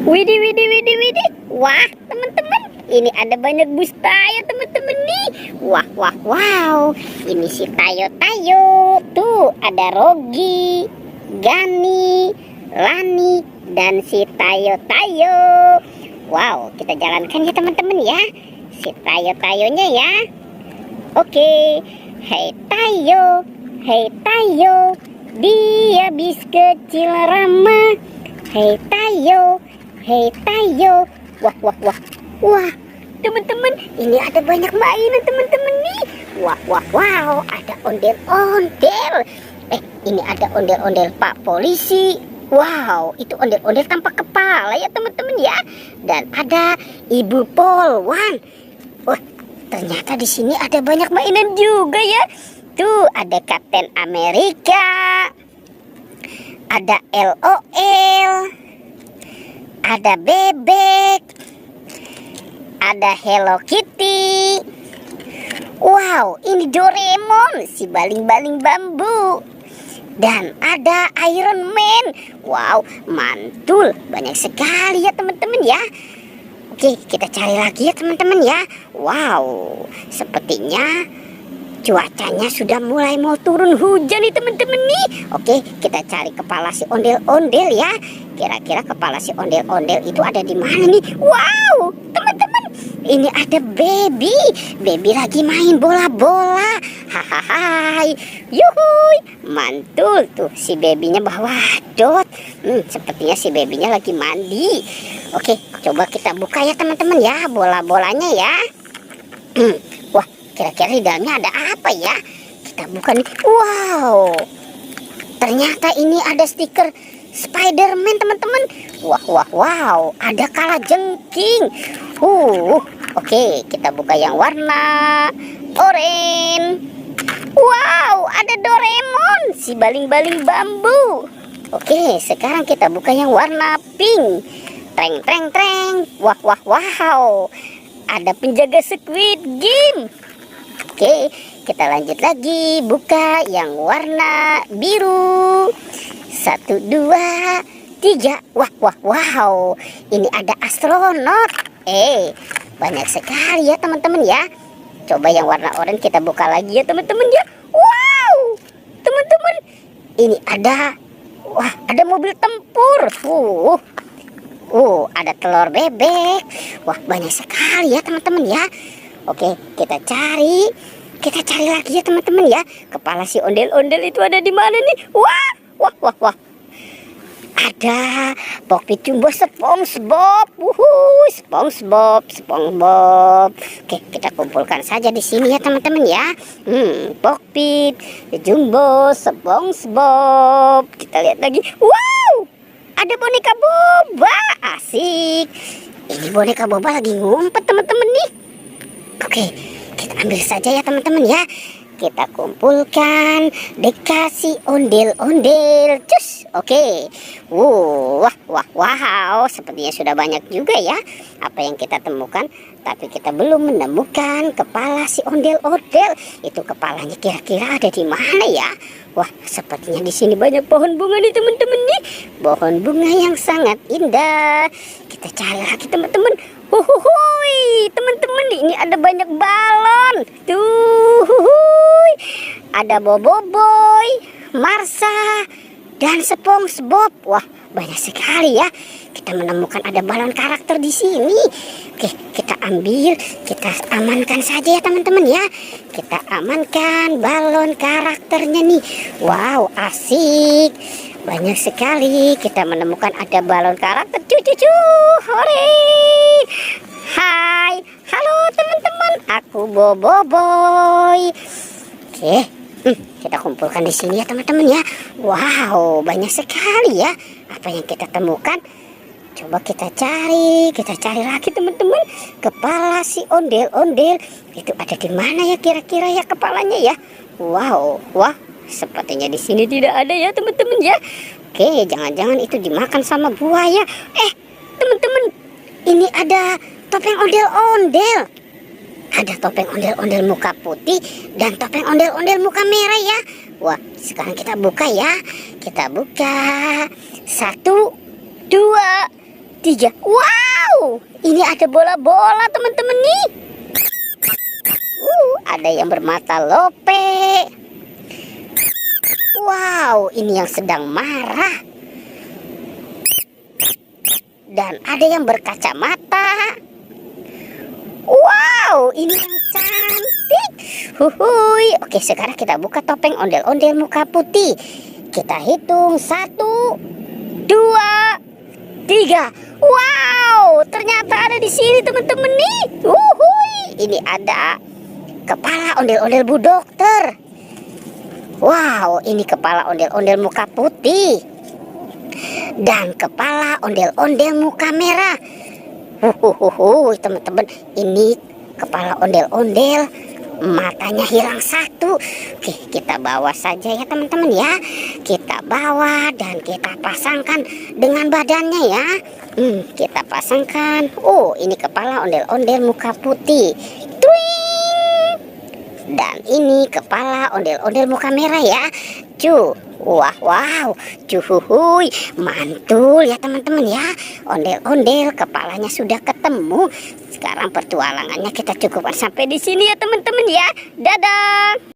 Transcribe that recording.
Widih, widih, widih, widih. Wah, teman-teman, ini ada banyak bus Tayo, teman-teman nih. Wah, wah, wow. Ini si Tayo. Tuh, ada Rogi, Gani, Lani, dan si Tayo. Wow, kita jalankan ya teman-teman ya. Si Tayonya ya. Oke. Hei Tayo, dia bis kecil ramah. Hei Tayo. Wah. Wah, teman-teman, ini ada banyak mainan teman-teman nih. Wah, wow, ada ondel-ondel. Ini ada ondel-ondel Pak Polisi. Wow, itu ondel-ondel tanpa kepala ya teman-teman ya. Dan ada Ibu Polwan. Wah, ternyata di sini ada banyak mainan juga ya. Tuh, ada Kapten Amerika. Ada LOL. Ada bebek. Ada Hello Kitty. Wow, ini Doraemon, si baling-baling bambu. Dan ada Iron Man. Wow, mantul, banyak sekali ya teman-teman ya. Oke, kita cari lagi ya teman-teman ya. Wow, sepertinya cuacanya sudah mulai mau turun hujan nih teman-teman nih. Oke, kita cari kepala si ondel-ondel ya. Kira-kira kepala si ondel-ondel itu ada di mana nih? Wow, teman-teman, ini ada Baby lagi main bola-bola. Hahaha, yuhuy, mantul tuh si babynya bawa dot. Sepertinya si babynya lagi mandi. Oke, coba kita buka ya teman-teman ya bola-bolanya ya. Wah, kira-kira di dalamnya ada apa ya? Kita buka nih. Wow, ternyata ini ada stiker Spider-Man teman-teman. Wow, ada kalajengking. Oke, kita buka yang warna oranye. Wow, ada Doraemon, si baling-baling bambu. Oke, sekarang kita buka yang warna pink. Treng. Wow, ada penjaga Squid Game. Oke, kita lanjut lagi, buka yang warna biru. 1, 2, 3. Wow, ini ada astronot. Banyak sekali ya teman-teman ya. Coba yang warna oranye kita buka lagi ya teman-teman ya. Wow, teman-teman, ini ada mobil tempur. Ada telur bebek. Wah, banyak sekali ya teman-teman ya. Oke, kita cari lagi ya teman-teman ya. Kepala si ondel-ondel itu ada di mana nih? Wah. Ada Pokpit Jumbo SpongeBob. SpongeBob. Oke, kita kumpulkan saja di sini ya teman-teman ya. Pokpit Jumbo SpongeBob. Kita lihat lagi. Wow, ada boneka boba. Asik. Ini boneka boba lagi ngumpet teman-teman nih. Oke, kita ambil saja ya teman-teman ya. Kita kumpulkan, dikasih ondel-ondel. Cus. Oke. Wow, sepertinya sudah banyak juga ya apa yang kita temukan, tapi kita belum menemukan kepala si ondel-ondel. Itu kepalanya kira-kira ada di mana ya? Wah, sepertinya di sini banyak pohon bunga nih teman-teman nih. Pohon bunga yang sangat indah. Kita cari lagi teman-teman. Teman-teman, ini ada banyak balon. Ada Boboiboy, Marsha, dan SpongeBob. Wah, banyak sekali ya. Kita menemukan ada balon karakter di sini. Oke, kita ambil, kita amankan saja ya teman-teman ya. Kita amankan balon karakternya nih. Wow, asik. Banyak sekali kita menemukan ada balon karakter. Hore. Hai, halo teman-teman, aku Boboiboy. Oke, kita kumpulkan di sini ya teman-teman ya. Wow, banyak sekali ya apa yang kita temukan. Coba kita cari lagi teman-teman. Kepala si ondel-ondel itu ada di mana ya kira-kira ya kepalanya ya? Wow, sepertinya di sini tidak ada ya teman-teman ya. Oke, jangan-jangan itu dimakan sama buaya. Teman-teman, ini ada topeng ondel-ondel. Ada topeng ondel-ondel muka putih dan topeng ondel-ondel muka merah ya. Wah, sekarang kita buka ya. Kita buka. 1, 2, 3. Wow, ini ada bola-bola teman-teman nih. Ada yang bermata lope. Wow, ini yang sedang marah. Dan ada yang berkacamata. Wow, ini yang cantik. Huhuy. Oke, sekarang kita buka topeng ondel-ondel muka putih. Kita hitung 1, 2, 3. Wow, ternyata ada di sini teman-teman nih. Huhuy. Ini ada kepala ondel-ondel Bu Dokter. Wow, ini kepala ondel-ondel muka putih. Dan kepala ondel-ondel muka merah. Teman-teman, ini kepala ondel-ondel matanya hilang 1. Oke, kita bawa saja ya teman-teman ya. Kita bawa dan kita pasangkan dengan badannya ya. Kita pasangkan. Oh, ini kepala ondel-ondel muka putih. Twing. Dan ini kepala ondel-ondel muka merah ya. Wow, cuhuhuy, mantul ya teman-teman ya. Ondel-ondel kepalanya sudah ketemu. Sekarang pertualangannya kita cukupkan sampai di sini ya teman-teman ya. Dadah.